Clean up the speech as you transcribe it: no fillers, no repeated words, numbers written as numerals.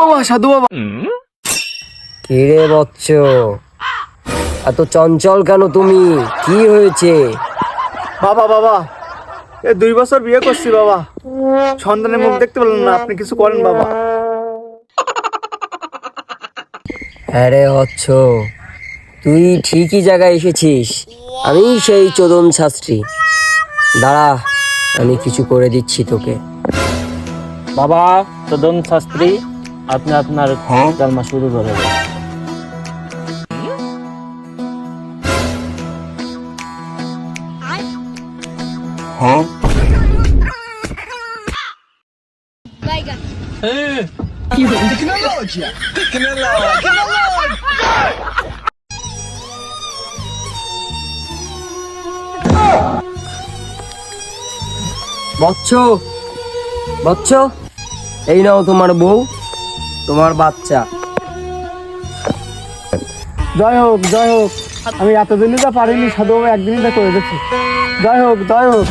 বাবা, সাধু বাবা। কে রে বৎস, এত চঞ্চল কেন তুমি? কি হয়েছে? বাবা বাবা, 2 বছর বিয়ে করছি বাবা, সন্তানের মুখ দেখতে পেলাম না, আপনি কিছু করেন বাবা। হ্যাঁ রে বৎস, তুই ঠিকই জায়গায় এসেছিস। আমি সেই চোদন শাস্ত্রী। দাঁড়া, আমি কিছু করে দিচ্ছি তোকে। বাবা চোদন শাস্ত্রী, আপনি আপনার কর্ম শুরু করে দেন। বৎস, বৎস, এই নাও তোমার বউ, তোমার বাচ্চা। জয় হোক, জয় হোক। আমি এতদিনই তা পারিনি, সাধু বাবা একদিনই তা করে দিচ্ছি। জয় হোক, জয় হোক।